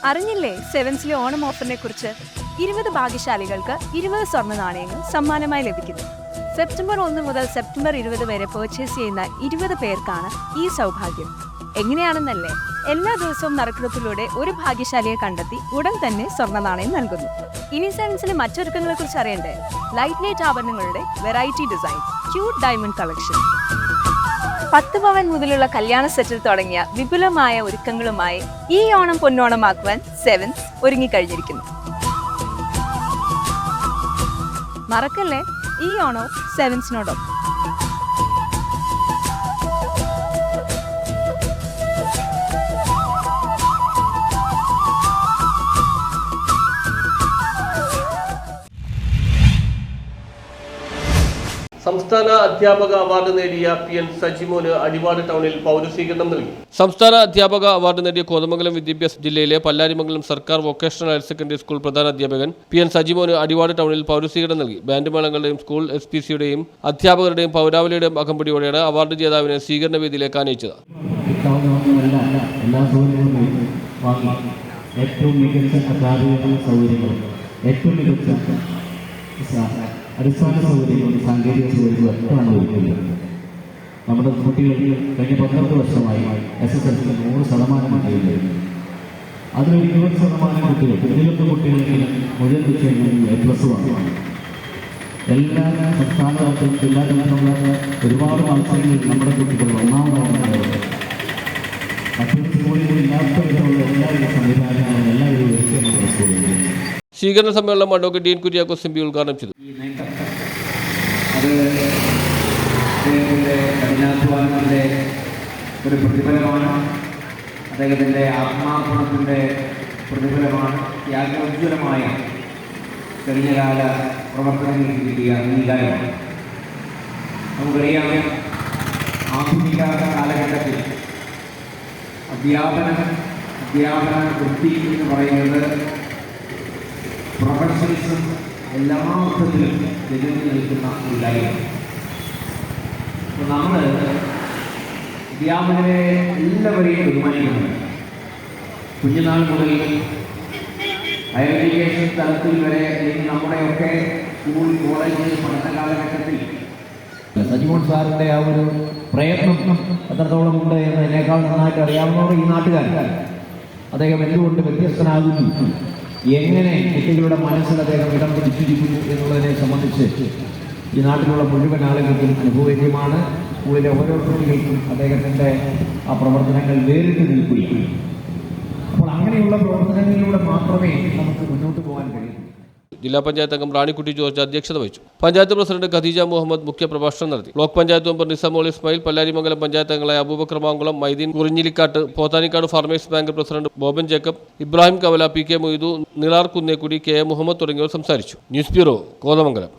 അറിഞ്ഞില്ലേ സെവൻസിലെ ഓണം ഓഫറിനെ കുറിച്ച്? 20 ഭാഗ്യശാലികൾക്ക് 20 സ്വർണ്ണ നാണയങ്ങൾ സമ്മാനമായി ലഭിക്കുന്നു. സെപ്റ്റംബർ 1 മുതൽ സെപ്റ്റംബർ 20 വരെ പർച്ചേസ് ചെയ്യുന്ന 20 പേർക്കാണ് ഈ സൗഭാഗ്യം. എങ്ങനെയാണെന്നല്ലേ? എല്ലാ ദിവസവും നറുക്കെടുപ്പിലൂടെ ഒരു ഭാഗ്യശാലിയെ കണ്ടെത്തി ഉടൻ തന്നെ സ്വർണ്ണ നാണയം നൽകുന്നു. ഇനി സെവൻസിലെ മറ്റൊരുക്കങ്ങളെ കുറിച്ച് അറിയണ്ടേ? ലൈറ്റ് വെയ്റ്റ് ആഭരണങ്ങളുടെ variety design, cute diamond collection, 10 പവൻ മുതലുള്ള കല്യാണ സെറ്റിൽ തുടങ്ങിയ വിപുലമായ ഒരുക്കങ്ങളുമായി ഈ ഓണം പൊന്നോണമാക്കുവാൻ സെവൻസ് ഒരുങ്ങിക്കഴിഞ്ഞിരിക്കുന്നു. മറക്കല്ലേ, ഈ ഓണവും സെവൻസിനോടൊപ്പം. സംസ്ഥാന അധ്യാപക അവാർഡ് നേടിയ PN സജിമോന് അടിവാട് ടൗണിൽ പൗരസ്വീകരണം നൽകി. സംസ്ഥാന അധ്യാപക അവാർഡ് നേടിയ കോതമംഗലം വിദ്യാഭ്യാസ ജില്ലയിലെ പല്ലാരിമംഗലം സർക്കാർ വൊക്കേഷണൽ ഹയർ സെക്കൻഡറി സ്കൂൾ പ്രധാന അധ്യാപകൻ PN സജിമോന് അടിവാട് ടൗണിൽ പൗരസ്വീകരണം നൽകി. ബാൻഡ് മേളങ്ങളുടെയും സ്കൂൾ SPCയുടെയും അധ്യാപകരുടെയും പൗരാവലിയുടെയും അകമ്പടിയോടെയാണ് അവാർഡ് ജേതാവിനെ സ്വീകരണ വേദിയിലേക്ക് ആനയിച്ചത്. ഏറ്റവും മികച്ച അക്കാദമിക സൗകര്യങ്ങളും ഏറ്റവും മികച്ച അടിസ്ഥാന സൗകര്യങ്ങളും സാങ്കേതിക സൗകര്യങ്ങളും ഒക്കെയാണ് ഒരുക്കുന്നത്. നമ്മുടെ കുട്ടികൾ കഴിഞ്ഞ 12 വർഷമായി SSLC 100% കുട്ടികളുണ്ട്. അതിലൊരു 20% കുട്ടികൾ 21 കുട്ടികൾക്ക് മുഴുവൻ വിഷയങ്ങളിൽ A+ആണ്. എല്ലാ സംസ്ഥാന തലത്തിലും ജില്ലാ തലത്തിലുള്ള ഒരുപാട് മത്സരങ്ങളിൽ നമ്മുടെ കുട്ടികൾ ഒന്നാമതാണ്. മറ്റൊരു സ്കൂളിൽ ഇല്ലാത്ത വിധമുള്ള എല്ലാവിധ സംവിധാനങ്ങളും എല്ലാവിധ വ്യവസ്ഥകളും സ്കൂളുകളിൽ. സ്വീകരണ സമ്മേളനം അഡ്വക്കേറ്റ് ഡീൻ കുര്യാക്കോസ് MP ഉദ്ഘാടനം ചെയ്തു. അത് അദ്ദേഹത്തിൻ്റെ കഠിനാധ്വാനത്തിൻ്റെ ഒരു പ്രതിഫലമാണ്. അദ്ദേഹത്തിൻ്റെ ആത്മാർപ്പണത്തിൻ്റെ പ്രതിഫലമാണ്. ത്യാഗോജ്വലമായ കഴിഞ്ഞകാല പ്രവർത്തനങ്ങൾക്ക് കിട്ടിയ അംഗീകാരമാണ്. നമുക്കറിയാം, ആധുനിക കാലഘട്ടത്തിൽ അധ്യാപന വൃത്തി എന്ന് പറയുന്നത് പ്രൊഫഷണലിസം എല്ലാ അർത്ഥത്തിലും നിലനിന്ന് നിൽക്കുന്ന ഒരു കാര്യമാണ്. അപ്പോൾ നമ്മൾ അധ്യാപകരെ എല്ലാവരെയും ബഹുമാനിക്കുന്നുണ്ട്. കുഞ്ഞുനാൾ മുതൽ ഹയർ എഡ്യൂക്കേഷൻ തലത്തിൽ വരെ, അല്ലെങ്കിൽ നമ്മുടെയൊക്കെ സ്കൂൾ കോളേജ് പഠന കാലഘട്ടത്തിൽ സജിമോൻ സാറിൻ്റെ ആ ഒരു പ്രയത്നം എത്രത്തോളം ഉണ്ട് എന്ന് എന്നേക്കാൾ നന്നായിട്ട് അറിയാവുന്നവർ ഈ നാട്ടുകാരാണ്. അദ്ദേഹം എന്തുകൊണ്ട് വ്യത്യസ്തനാകുന്നു, എങ്ങനെ കുട്ടികളുടെ മനസ്സിൽ അദ്ദേഹം ഇടം പിടിച്ചിരിക്കുന്നു എന്നുള്ളതിനെ സംബന്ധിച്ച് ഈ നാട്ടിലുള്ള മുഴുവൻ ആളുകൾക്കും അനുഭവവേദ്യമാണ്. സ്കൂളിലെ ഓരോ കുട്ടികൾക്കും അദ്ദേഹത്തിൻ്റെ ആ പ്രവർത്തനങ്ങൾ വേറിട്ട് നിൽക്കുകയാണ്. അപ്പോൾ അങ്ങനെയുള്ള പ്രവർത്തനങ്ങളിലൂടെ മാത്രമേ നമുക്ക് മുന്നോട്ട് പോകാൻ കഴിയൂ. ജില്ലാ പഞ്ചായത്ത് അംഗം റാണിക്കുട്ടി ജോർജ് അധ്യക്ഷത വഹിച്ചു. പഞ്ചായത്ത് പ്രസിഡന്റ് ഖദീജ മുഹമ്മദ് മുഖ്യപ്രഭാഷണം നടത്തി. ബ്ലോക്ക് പഞ്ചായത്ത് മെമ്പർ നിസാമോൾ ഇസ്മായിൽ, പല്ലാരിമംഗലം പഞ്ചായത്ത് അംഗങ്ങളായ Aboobacker Mankulam, Maideen Kurinjilikkattu, Pothanicad farmers bank president Boban Jacob, Ibrahim Kavala, PK Moidu, Nilar Kunnekkudi, KA Muhammad തുടങ്ങിയവർ സംസാരിച്ചു. News bureau, Kothamangalam.